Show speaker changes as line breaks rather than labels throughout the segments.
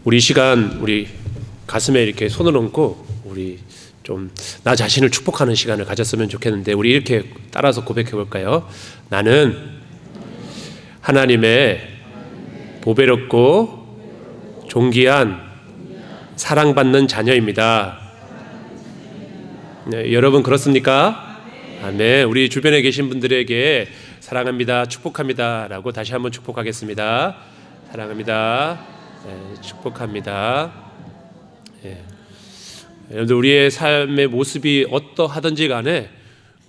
우리 시간 우리 가슴에 이렇게 손을 얹고 우리 좀 나 자신을 축복하는 시간을 가졌으면 좋겠는데, 우리 이렇게 따라서 고백해 볼까요? 나는 하나님의 보배롭고 존귀한 사랑받는 자녀입니다. 네, 여러분 그렇습니까? 아멘. 우리 주변에 계신 분들에게 사랑합니다, 축복합니다 라고 다시 한번 축복하겠습니다. 사랑합니다. 네, 축복합니다. 네. 여러분들, 우리의 삶의 모습이 어떠하든지 간에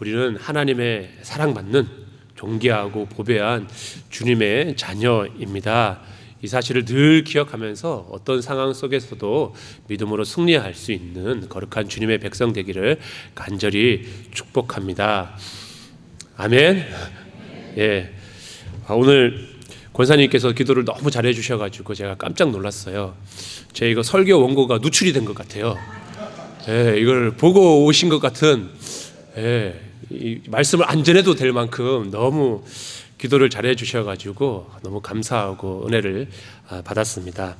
우리는 하나님의 사랑받는 존귀하고 보배한 주님의 자녀입니다. 이 사실을 늘 기억하면서 어떤 상황 속에서도 믿음으로 승리할 수 있는 거룩한 주님의 백성 되기를 간절히 축복합니다. 아멘. 예. 오늘 권사님께서 기도를 너무 잘해 주셔가지고 제가 깜짝 놀랐어요. 제 이거 설교 원고가 누출이 된 것 같아요. 예, 이걸 보고 오신 것 같은, 예, 이 말씀을 안 전해도 될 만큼 너무 기도를 잘해 주셔가지고 너무 감사하고 은혜를 받았습니다.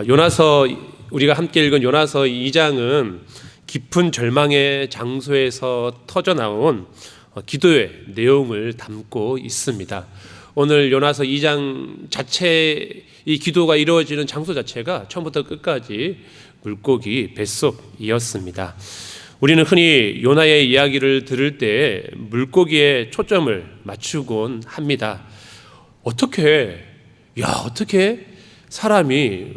요나서, 우리가 함께 읽은 요나서 2장은 깊은 절망의 장소에서 터져나온 기도의 내용을 담고 있습니다. 오늘 요나서 2장 자체, 이 기도가 이루어지는 장소 자체가 처음부터 끝까지 물고기 뱃속이었습니다. 우리는 흔히 요나의 이야기를 들을 때 물고기에 초점을 맞추곤 합니다. 어떻게 사람이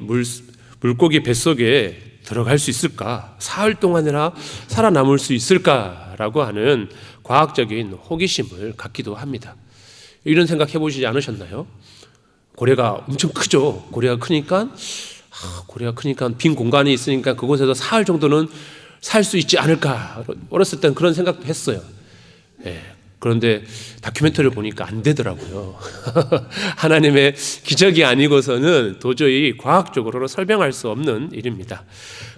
물고기 뱃속에 들어갈 수 있을까? 사흘 동안이나 살아남을 수 있을까라고 하는 과학적인 호기심을 갖기도 합니다. 이런 생각 해보시지 않으셨나요? 고래가 엄청 크죠. 고래가 크니까 빈 공간이 있으니까 그곳에서 사흘 정도는 살 수 있지 않을까. 어렸을 땐 그런 생각도 했어요. 예, 그런데 다큐멘터리를 보니까 안 되더라고요. 하나님의 기적이 아니고서는 도저히 과학적으로는 설명할 수 없는 일입니다.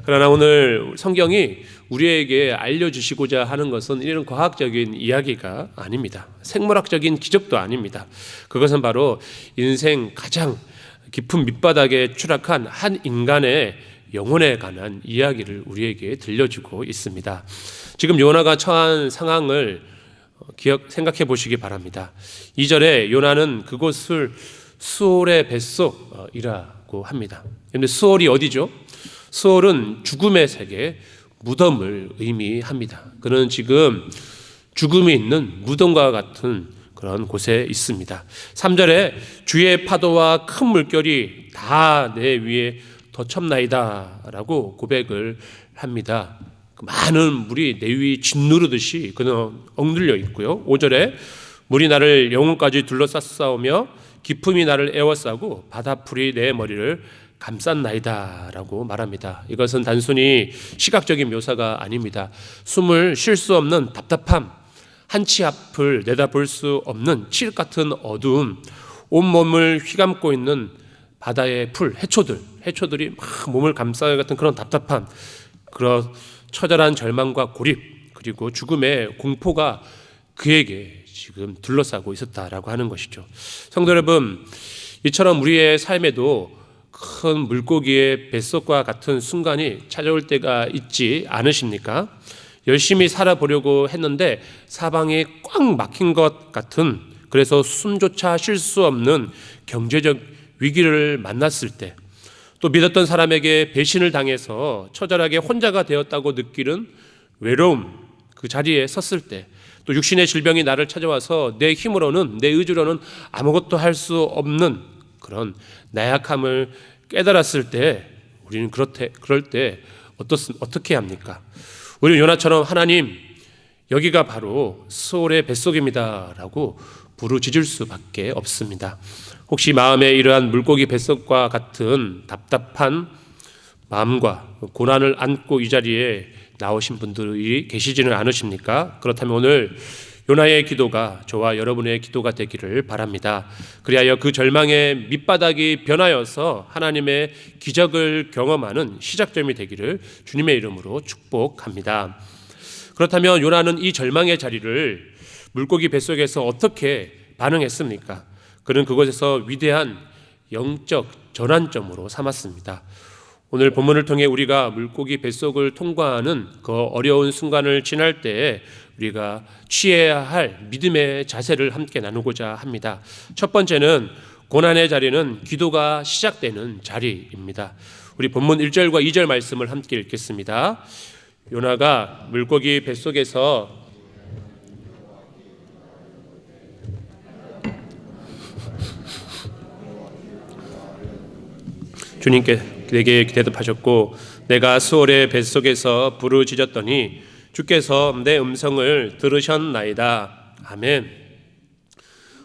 그러나 오늘 성경이 우리에게 알려주시고자 하는 것은 이런 과학적인 이야기가 아닙니다. 생물학적인 기적도 아닙니다. 그것은 바로 인생 가장 깊은 밑바닥에 추락한 한 인간의 영혼에 관한 이야기를 우리에게 들려주고 있습니다. 지금 요나가 처한 상황을 생각해 보시기 바랍니다. 2절에 요나는 그곳을 수올의 뱃속이라고 합니다. 그런데 수올이 어디죠? 수올은 죽음의 세계, 무덤을 의미합니다. 그는 지금 죽음이 있는 무덤과 같은 그런 곳에 있습니다. 3절에 주의 파도와 큰 물결이 다 내 위에 덮쳤나이다 라고 고백을 합니다. 많은 물이 내 위 짓누르듯이 그는 억눌려 있고요. 5절에 물이 나를 영혼까지 둘러쌌사오며 깊음이 나를 에워싸고 바다풀이 내 머리를 감쌌나이다 라고 말합니다. 이것은 단순히 시각적인 묘사가 아닙니다. 숨을 쉴 수 없는 답답함, 한치 앞을 내다볼 수 없는 칠흑 같은 어두움, 온몸을 휘감고 있는 바다의 풀, 해초들이 막 몸을 감싸는 같은 그런 답답함, 그런 처절한 절망과 고립, 그리고 죽음의 공포가 그에게 지금 둘러싸고 있었다라고 하는 것이죠. 성도 여러분, 이처럼 우리의 삶에도 큰 물고기의 뱃속과 같은 순간이 찾아올 때가 있지 않으십니까? 열심히 살아보려고 했는데 사방이 꽉 막힌 것 같은, 그래서 숨조차 쉴 수 없는 경제적 위기를 만났을 때, 또 믿었던 사람에게 배신을 당해서 처절하게 혼자가 되었다고 느끼는 외로움, 그 자리에 섰을 때, 또 육신의 질병이 나를 찾아와서 내 힘으로는, 내 의지로는 아무것도 할 수 없는 그런 나약함을 깨달았을 때, 우리는 그럴 때 어떻게 합니까? 우리는 요나처럼 하나님, 여기가 바로 수올의 뱃속입니다 라고 부르짖을 수밖에 없습니다. 혹시 마음에 이러한 물고기 뱃속과 같은 답답한 마음과 고난을 안고 이 자리에 나오신 분들이 계시지는 않으십니까? 그렇다면 오늘 요나의 기도가 저와 여러분의 기도가 되기를 바랍니다. 그리하여 그 절망의 밑바닥이 변하여서 하나님의 기적을 경험하는 시작점이 되기를 주님의 이름으로 축복합니다. 그렇다면 요나는 이 절망의 자리를 물고기 뱃속에서 어떻게 반응했습니까? 그는 그곳에서 위대한 영적 전환점으로 삼았습니다. 오늘 본문을 통해 우리가 물고기 뱃속을 통과하는 그 어려운 순간을 지날 때에 우리가 취해야 할 믿음의 자세를 함께 나누고자 합니다. 첫 번째는 고난의 자리는 기도가 시작되는 자리입니다. 우리 본문 1절과 2절 말씀을 함께 읽겠습니다. 요나가 물고기 뱃속에서 주님께 내게 대답하셨고 내가 수월의 뱃속에서 부르짖었더니 주께서 내 음성을 들으셨나이다. 아멘.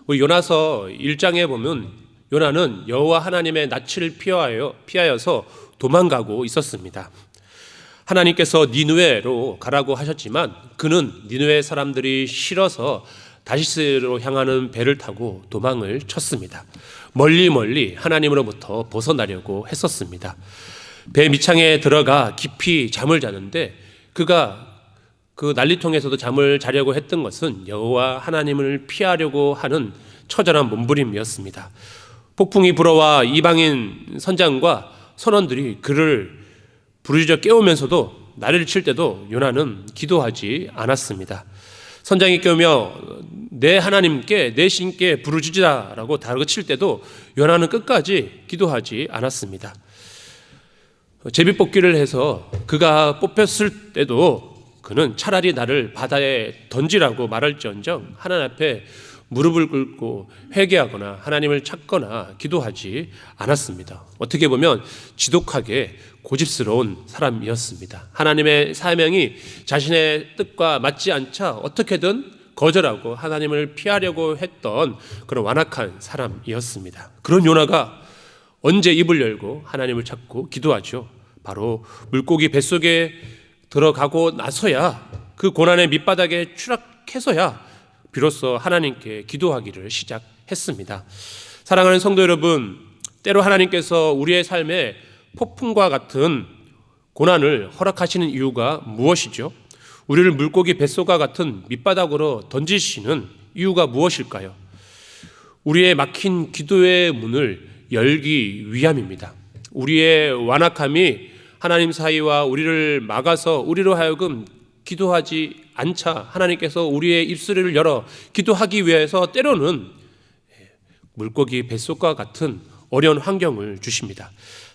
우리 요나서 1장에 보면 요나는 여호와 하나님의 낯을 피하여서 도망가고 있었습니다. 하나님께서 니느웨로 가라고 하셨지만 그는 니느웨 사람들이 싫어서 다시스로 향하는 배를 타고 도망을 쳤습니다. 멀리 하나님으로부터 벗어나려고 했었습니다. 배 밑창에 들어가 깊이 잠을 자는데 그가 그 난리통에서도 잠을 자려고 했던 것은 여호와 하나님을 피하려고 하는 처절한 몸부림이었습니다. 폭풍이 불어와 이방인 선장과 선원들이 그를 부르짖어 깨우면서도 난리를 칠 때도 요나는 기도하지 않았습니다. 선장이 깨우며 내 하나님께 내 신께 부르짖으라라고 다그칠 때도 요나는 끝까지 기도하지 않았습니다. 제비뽑기를 해서 그가 뽑혔을 때도 그는 차라리 나를 바다에 던지라고 말할지언정 하나님 앞에 무릎을 꿇고 회개하거나 하나님을 찾거나 기도하지 않았습니다. 어떻게 보면 지독하게 고집스러운 사람이었습니다. 하나님의 사명이 자신의 뜻과 맞지 않자 어떻게든 거절하고 하나님을 피하려고 했던 그런 완악한 사람이었습니다. 그런 요나가 언제 입을 열고 하나님을 찾고 기도하죠? 바로 물고기 뱃속에 들어가고 나서야, 그 고난의 밑바닥에 추락해서야 비로소 하나님께 기도하기를 시작했습니다. 사랑하는 성도 여러분, 때로 하나님께서 우리의 삶에 폭풍과 같은 고난을 허락하시는 이유가 무엇이죠? 우리를 물고기 뱃속과 같은 밑바닥으로 던지시는 이유가 무엇일까요? 우리의 막힌 기도의 문을 열기 위함입니다. 우리의 완악함이 하나님 사이와 우리를 막아서 우리로 하여금 기도하지 않자 하나님께서 우리의 입술을 열어 기도하기 위해서 때로는 물고기 뱃속과 같은 어려운 환경을 주십니다.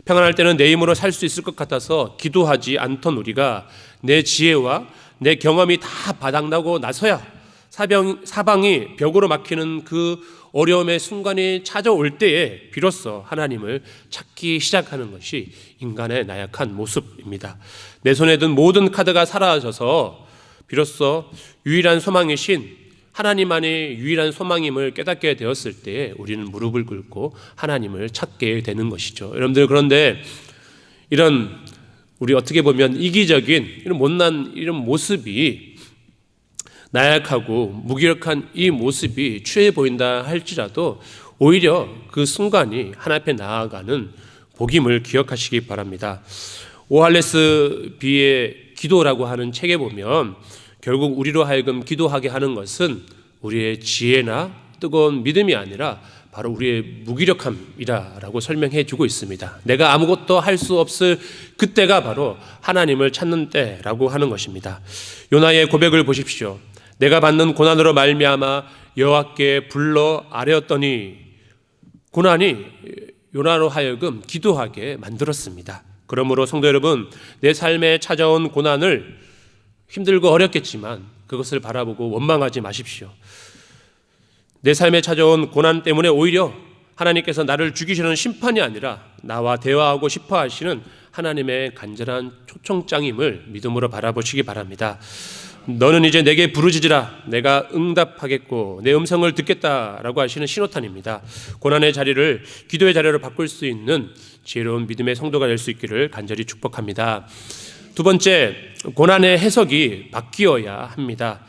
평안할 때는 내 힘으로 살 수 있을 것 같아서 기도하지 않던 우리가 내 지혜와 내 경험이 다 바닥나고 나서야 사방이 벽으로 막히는 그 어려움의 순간이 찾아올 때에 비로소 하나님을 찾기 시작하는 것이 인간의 나약한 모습입니다. 내 손에 든 모든 카드가 사라져서 비로소 유일한 소망이신 하나님만이 유일한 소망임을 깨닫게 되었을 때에 우리는 무릎을 꿇고 하나님을 찾게 되는 것이죠. 여러분들, 그런데 이런 우리 어떻게 보면 이기적인 이런 못난 이런 모습이, 나약하고 무기력한 이 모습이 추해 보인다 할지라도 오히려 그 순간이 하나님 앞에 나아가는 복임을 기억하시기 바랍니다. 오할레스 비의 기도라고 하는 책에 보면 결국 우리로 하여금 기도하게 하는 것은 우리의 지혜나 뜨거운 믿음이 아니라 바로 우리의 무기력함이라고 설명해 주고 있습니다. 내가 아무것도 할 수 없을 그때가 바로 하나님을 찾는 때라고 하는 것입니다. 요나의 고백을 보십시오. 내가 받는 고난으로 말미암아 여호와께 불러 아뢰었더니, 고난이 요나로 하여금 기도하게 만들었습니다. 그러므로 성도 여러분, 내 삶에 찾아온 고난을 힘들고 어렵겠지만 그것을 바라보고 원망하지 마십시오. 내 삶에 찾아온 고난 때문에 오히려 하나님께서 나를 죽이시는 심판이 아니라 나와 대화하고 싶어 하시는 하나님의 간절한 초청장임을 믿음으로 바라보시기 바랍니다. 너는 이제 내게 부르짖으라, 내가 응답하겠고 내 음성을 듣겠다라고 하시는 신호탄입니다. 고난의 자리를 기도의 자리로 바꿀 수 있는 지혜로운 믿음의 성도가 될 수 있기를 간절히 축복합니다. 두 번째, 고난의 해석이 바뀌어야 합니다.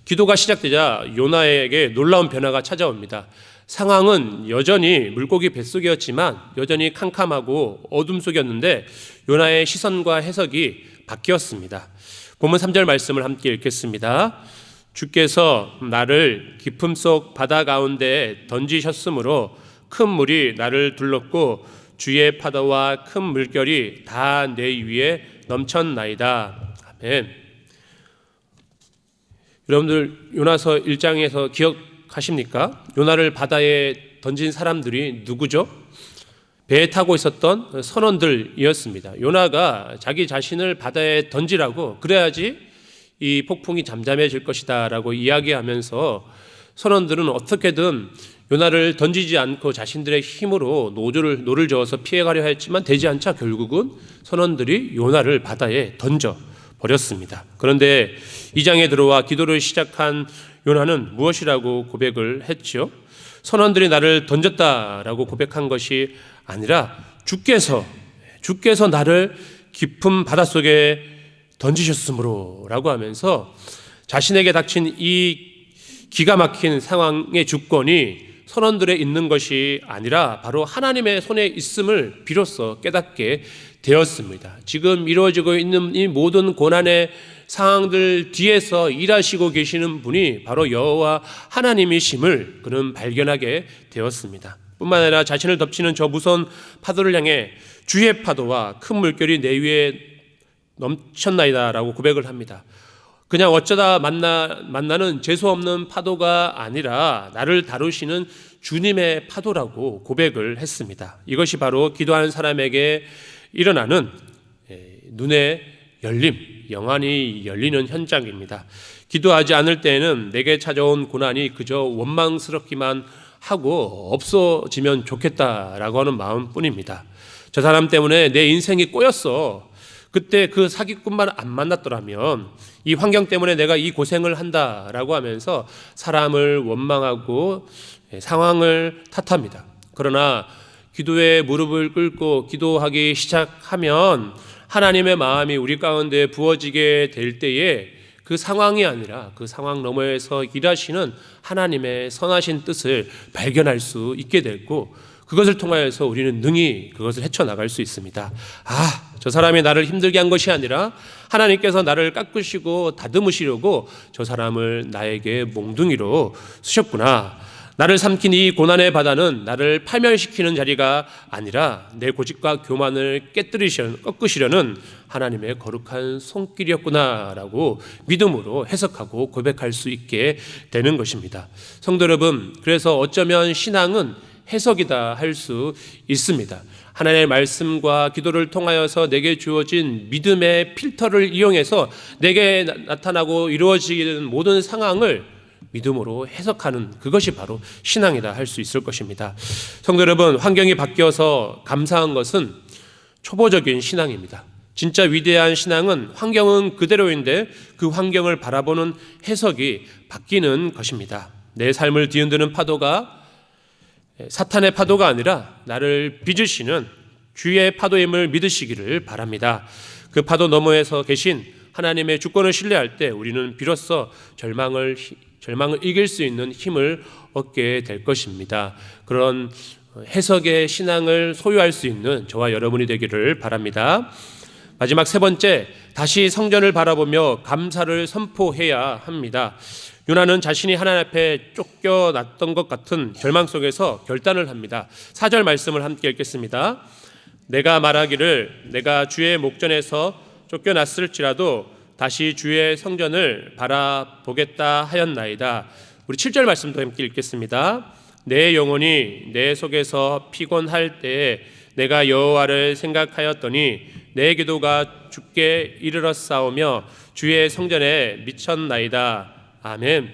기도가 시작되자 요나에게 놀라운 변화가 찾아옵니다. 상황은 여전히 물고기 뱃속이었지만 여전히 캄캄하고 어둠 속이었는데 요나의 시선과 해석이 바뀌었습니다. 본문 3절 말씀을 함께 읽겠습니다. 주께서 나를 깊음 속 바다 가운데에 던지셨으므로 큰 물이 나를 둘렀고 주의 파도와 큰 물결이 다 내 위에 넘쳤나이다. 아멘. 여러분들 요나서 1장에서 기억하십니까? 요나를 바다에 던진 사람들이 누구죠? 배에 타고 있었던 선원들이었습니다. 요나가 자기 자신을 바다에 던지라고, 그래야지 이 폭풍이 잠잠해질 것이다 라고 이야기하면서 선원들은 어떻게든 요나를 던지지 않고 자신들의 힘으로 노를 저어서 피해가려 했지만 되지 않자 결국은 선원들이 요나를 바다에 던져 버렸습니다. 그런데 2장에 들어와 기도를 시작한 요나는 무엇이라고 고백을 했죠? 선원들이 나를 던졌다라고 고백한 것이 아니라 주께서 나를 깊은 바닷속에 던지셨으므로 라고 하면서 자신에게 닥친 이 기가 막힌 상황의 주권이 선원들에 있는 것이 아니라 바로 하나님의 손에 있음을 비로소 깨닫게 되었습니다. 지금 이루어지고 있는 이 모든 고난의 상황들 뒤에서 일하시고 계시는 분이 바로 여호와 하나님이심을 그는 발견하게 되었습니다. 뿐만 아니라 자신을 덮치는 저 무서운 파도를 향해 주의 파도와 큰 물결이 내 위에 넘쳤나이다 라고 고백을 합니다. 그냥 어쩌다 만나는 재수없는 파도가 아니라 나를 다루시는 주님의 파도라고 고백을 했습니다. 이것이 바로 기도하는 사람에게 일어나는 눈의 열림, 영안이 열리는 현장입니다. 기도하지 않을 때에는 내게 찾아온 고난이 그저 원망스럽기만 하고 없어지면 좋겠다라고 하는 마음뿐입니다. 저 사람 때문에 내 인생이 꼬였어. 그때 그 사기꾼만 안 만났더라면, 이 환경 때문에 내가 이 고생을 한다라고 하면서 사람을 원망하고 상황을 탓합니다. 그러나 기도에 무릎을 꿇고 기도하기 시작하면 하나님의 마음이 우리 가운데 부어지게 될 때에 그 상황이 아니라 그 상황 너머에서 일하시는 하나님의 선하신 뜻을 발견할 수 있게 되고, 그것을 통하여서 우리는 능히 그것을 헤쳐나갈 수 있습니다. 저 사람이 나를 힘들게 한 것이 아니라 하나님께서 나를 깎으시고 다듬으시려고 저 사람을 나에게 몽둥이로 쓰셨구나. 나를 삼킨 이 고난의 바다는 나를 파멸시키는 자리가 아니라 내 고집과 교만을 꺾으시려는 하나님의 거룩한 손길이었구나라고 믿음으로 해석하고 고백할 수 있게 되는 것입니다. 성도 여러분, 그래서 어쩌면 신앙은 해석이다 할 수 있습니다. 하나님의 말씀과 기도를 통하여서 내게 주어진 믿음의 필터를 이용해서 내게 나타나고 이루어지는 모든 상황을 믿음으로 해석하는, 그것이 바로 신앙이다 할 수 있을 것입니다. 성도 여러분, 환경이 바뀌어서 감사한 것은 초보적인 신앙입니다. 진짜 위대한 신앙은 환경은 그대로인데 그 환경을 바라보는 해석이 바뀌는 것입니다. 내 삶을 뒤흔드는 파도가 사탄의 파도가 아니라 나를 빚으시는 주의 파도임을 믿으시기를 바랍니다. 그 파도 너머에서 계신 하나님의 주권을 신뢰할 때 우리는 비로소 절망을 이길 수 있는 힘을 얻게 될 것입니다. 그런 해석의 신앙을 소유할 수 있는 저와 여러분이 되기를 바랍니다. 마지막 세 번째, 다시 성전을 바라보며 감사를 선포해야 합니다. 요나는 자신이 하나님 앞에 쫓겨났던 것 같은 절망 속에서 결단을 합니다. 4절 말씀을 함께 읽겠습니다. 내가 말하기를 내가 주의 목전에서 쫓겨났을지라도 다시 주의 성전을 바라보겠다 하였나이다. 우리 7절 말씀도 함께 읽겠습니다. 내 영혼이 내 속에서 피곤할 때에 내가 여호와를 생각하였더니 내 기도가 주께 이르렀사오며 주의 성전에 미쳤나이다. 아멘.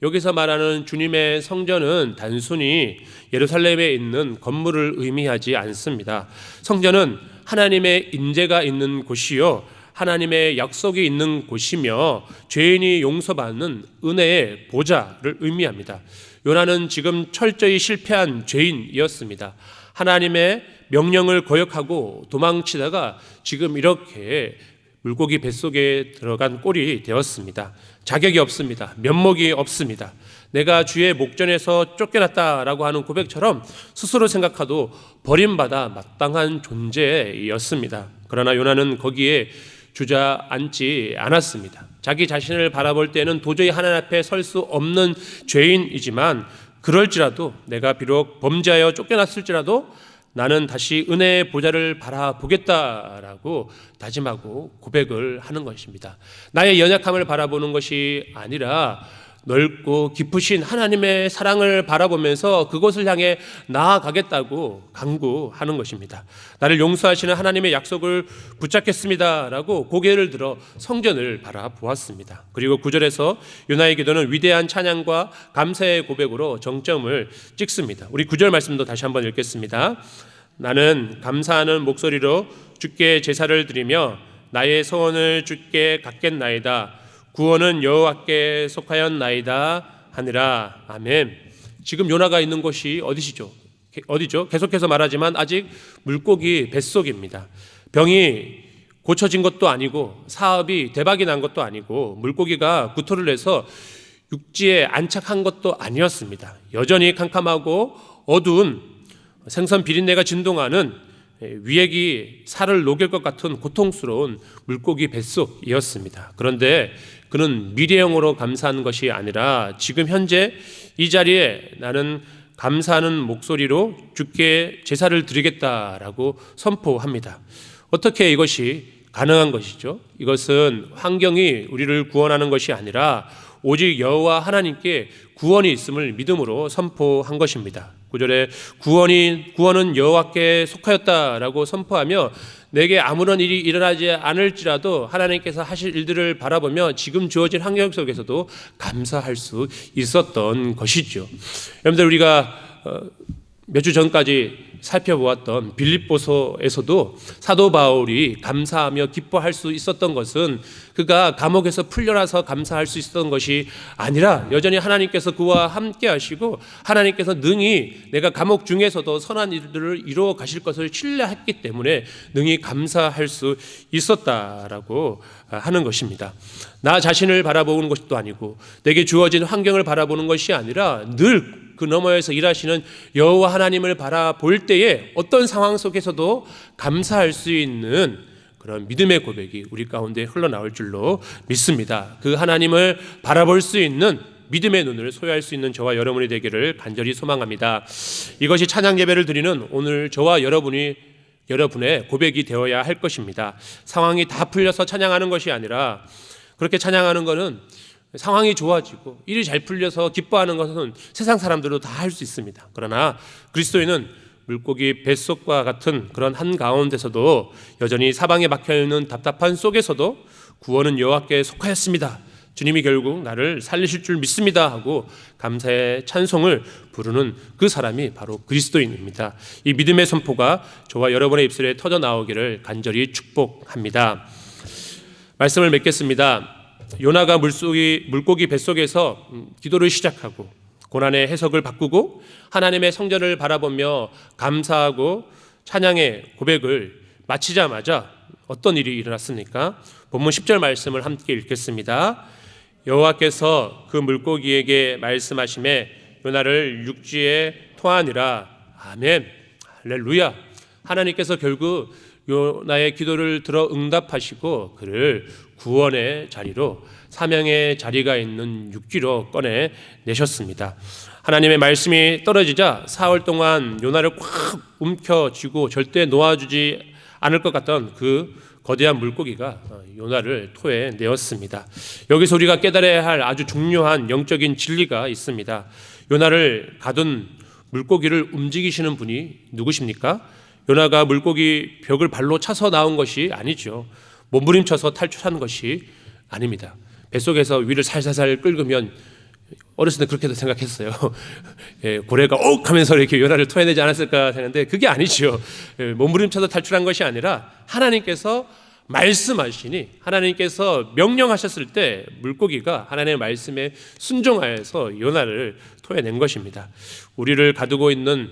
여기서 말하는 주님의 성전은 단순히 예루살렘에 있는 건물을 의미하지 않습니다. 성전은 하나님의 임재가 있는 곳이요, 하나님의 약속이 있는 곳이며 죄인이 용서받는 은혜의 보좌를 의미합니다. 요나는 지금 철저히 실패한 죄인이었습니다. 하나님의 명령을 거역하고 도망치다가 지금 이렇게 물고기 뱃속에 들어간 꼴이 되었습니다. 자격이 없습니다. 면목이 없습니다. 내가 주의 목전에서 쫓겨났다라고 하는 고백처럼 스스로 생각하도 버림받아 마땅한 존재였습니다. 그러나 요나는 거기에 주저앉지 않았습니다. 자기 자신을 바라볼 때는 도저히 하나님 앞에 설 수 없는 죄인이지만, 그럴지라도 내가 비록 범죄하여 쫓겨났을지라도 나는 다시 은혜의 보좌를 바라보겠다라고 다짐하고 고백을 하는 것입니다. 나의 연약함을 바라보는 것이 아니라 넓고 깊으신 하나님의 사랑을 바라보면서 그곳을 향해 나아가겠다고 강구하는 것입니다. 나를 용서하시는 하나님의 약속을 붙잡겠습니다라고 고개를 들어 성전을 바라보았습니다. 그리고 9절에서 요나의 기도는 위대한 찬양과 감사의 고백으로 정점을 찍습니다. 우리 9절 말씀도 다시 한번 읽겠습니다. 나는 감사하는 목소리로 주께 제사를 드리며 나의 소원을 주께 갚겠나이다. 구원은 여호와께 속하였나이다 하니라. 아멘. 지금 요나가 있는 곳이 어디죠? 계속해서 말하지만 아직 물고기 뱃속입니다. 병이 고쳐진 것도 아니고 사업이 대박이 난 것도 아니고 물고기가 구토를 해서 육지에 안착한 것도 아니었습니다. 여전히 캄캄하고 어두운 생선 비린내가 진동하는 위액이 살을 녹일 것 같은 고통스러운 물고기 뱃속이었습니다. 그런데 그는 미래형으로 감사한 것이 아니라 지금 현재 이 자리에 나는 감사하는 목소리로 주께 제사를 드리겠다라고 선포합니다. 어떻게 이것이 가능한 것이죠? 이것은 환경이 우리를 구원하는 것이 아니라 오직 여호와 하나님께 구원이 있음을 믿음으로 선포한 것입니다. 9절에 구원은 여호와께 속하였다라고 선포하며 내게 아무런 일이 일어나지 않을지라도 하나님께서 하실 일들을 바라보며 지금 주어진 환경 속에서도 감사할 수 있었던 것이죠. 여러분들 우리가 몇 주 전까지 살펴보았던 빌립보서에서도 사도 바울이 감사하며 기뻐할 수 있었던 것은 그가 감옥에서 풀려나서 감사할 수 있었던 것이 아니라 여전히 하나님께서 그와 함께 하시고 하나님께서 능히 내가 감옥 중에서도 선한 일들을 이루어 가실 것을 신뢰했기 때문에 능히 감사할 수 있었다라고 하는 것입니다. 나 자신을 바라보는 것도 아니고 내게 주어진 환경을 바라보는 것이 아니라 늘 그 너머에서 일하시는 여호와 하나님을 바라볼 때에 어떤 상황 속에서도 감사할 수 있는 그런 믿음의 고백이 우리 가운데 흘러나올 줄로 믿습니다. 그 하나님을 바라볼 수 있는 믿음의 눈을 소유할 수 있는 저와 여러분이 되기를 간절히 소망합니다. 이것이 찬양 예배를 드리는 오늘 저와 여러분의 고백이 되어야 할 것입니다. 상황이 다 풀려서 찬양하는 것이 아니라 그렇게 찬양하는 것은 상황이 좋아지고 일이 잘 풀려서 기뻐하는 것은 세상 사람들도 다 할 수 있습니다. 그러나 그리스도인은 물고기 뱃속과 같은 그런 한가운데서도 여전히 사방에 막혀있는 답답한 속에서도 구원은 여호와께 속하였습니다. 주님이 결국 나를 살리실 줄 믿습니다 하고 감사의 찬송을 부르는 그 사람이 바로 그리스도인입니다. 이 믿음의 선포가 저와 여러분의 입술에 터져 나오기를 간절히 축복합니다. 말씀을 맺겠습니다. 요나가 물고기 뱃속에서 기도를 시작하고 고난의 해석을 바꾸고 하나님의 성전을 바라보며 감사하고 찬양의 고백을 마치자마자 어떤 일이 일어났습니까? 본문 10절 말씀을 함께 읽겠습니다. 여호와께서 그 물고기에게 말씀하시매 요나를 육지에 토하니라. 아멘. 할렐루야. 하나님께서 결국 요나의 기도를 들어 응답하시고 그를 구원의 자리로 사명의 자리가 있는 육지로 꺼내내셨습니다. 하나님의 말씀이 떨어지자 사흘 동안 요나를 꽉 움켜쥐고 절대 놓아주지 않을 것 같던 그 거대한 물고기가 요나를 토해내었습니다. 여기서 우리가 깨달아야 할 아주 중요한 영적인 진리가 있습니다. 요나를 가둔 물고기를 움직이시는 분이 누구십니까? 요나가 물고기 벽을 발로 차서 나온 것이 아니죠. 몸부림쳐서 탈출한 것이 아닙니다. 뱃속에서 위를 살살살 끓으면 어렸을 때 그렇게도 생각했어요. 고래가 옥 하면서 이렇게 요나를 토해내지 않았을까 하는데 그게 아니죠. 몸부림쳐서 탈출한 것이 아니라 하나님께서 말씀하시니 하나님께서 명령하셨을 때 물고기가 하나님의 말씀에 순종하여서 요나를 토해낸 것입니다. 우리를 가두고 있는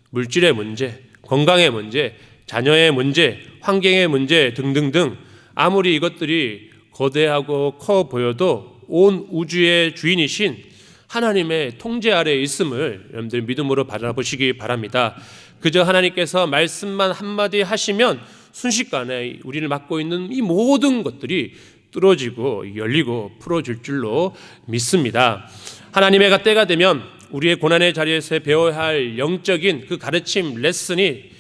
물질의 문제, 건강의 문제, 자녀의 문제, 환경의 문제 등등등 아무리 이것들이 거대하고 커 보여도 온 우주의 주인이신 하나님의 통제 아래에 있음을 여러분들 믿음으로 바라보시기 바랍니다. 그저 하나님께서 말씀만 한마디 하시면 순식간에 우리를 맡고 있는 이 모든 것들이 뚫어지고 열리고 풀어질 줄로 믿습니다. 하나님의 때가 되면 우리의 고난의 자리에서 배워야 할 영적인 그 가르침 레슨이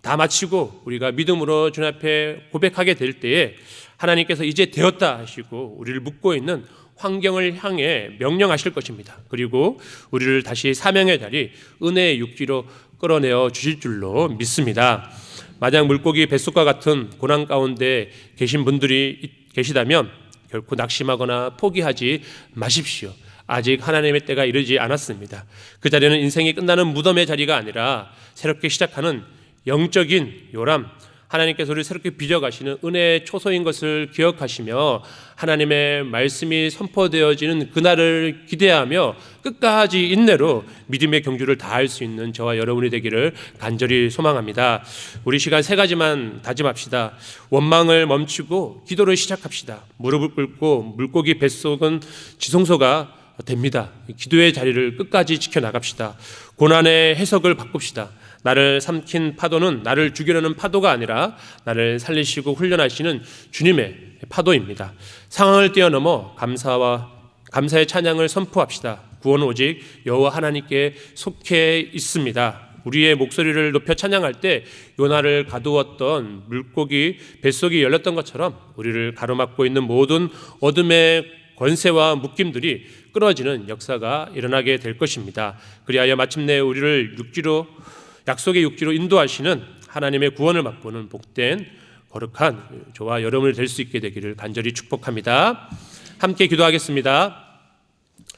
다 마치고 우리가 믿음으로 주님 앞에 고백하게 될 때에 하나님께서 이제 되었다 하시고 우리를 묶고 있는 환경을 향해 명령하실 것입니다. 그리고 우리를 다시 사명의 자리, 은혜의 육지로 끌어내어 주실 줄로 믿습니다. 만약 물고기 뱃속과 같은 고난 가운데 계신 분들이 계시다면 결코 낙심하거나 포기하지 마십시오. 아직 하나님의 때가 이르지 않았습니다. 그 자리는 인생이 끝나는 무덤의 자리가 아니라 새롭게 시작하는 영적인 요람, 하나님께서 우리를 새롭게 빚어가시는 은혜의 초소인 것을 기억하시며 하나님의 말씀이 선포되어지는 그날을 기대하며 끝까지 인내로 믿음의 경주를 다할 수 있는 저와 여러분이 되기를 간절히 소망합니다. 우리 시간 3가지만 다짐합시다. 원망을 멈추고 기도를 시작합시다. 무릎을 꿇고 물고기 뱃속은 지성소가 됩니다. 기도의 자리를 끝까지 지켜나갑시다. 고난의 해석을 바꿉시다. 나를 삼킨 파도는 나를 죽이려는 파도가 아니라 나를 살리시고 훈련하시는 주님의 파도입니다. 상황을 뛰어넘어 감사의 찬양을 선포합시다. 구원은 오직 여호와 하나님께 속해 있습니다. 우리의 목소리를 높여 찬양할 때 요나를 가두었던 물고기 뱃속이 열렸던 것처럼 우리를 가로막고 있는 모든 어둠의 권세와 묶임들이 끊어지는 역사가 일어나게 될 것입니다. 그리하여 마침내 우리를 약속의 육지로 인도하시는 하나님의 구원을 맛보는 복된 거룩한 저와 여러분이 될 수 있게 되기를 간절히 축복합니다. 함께 기도하겠습니다.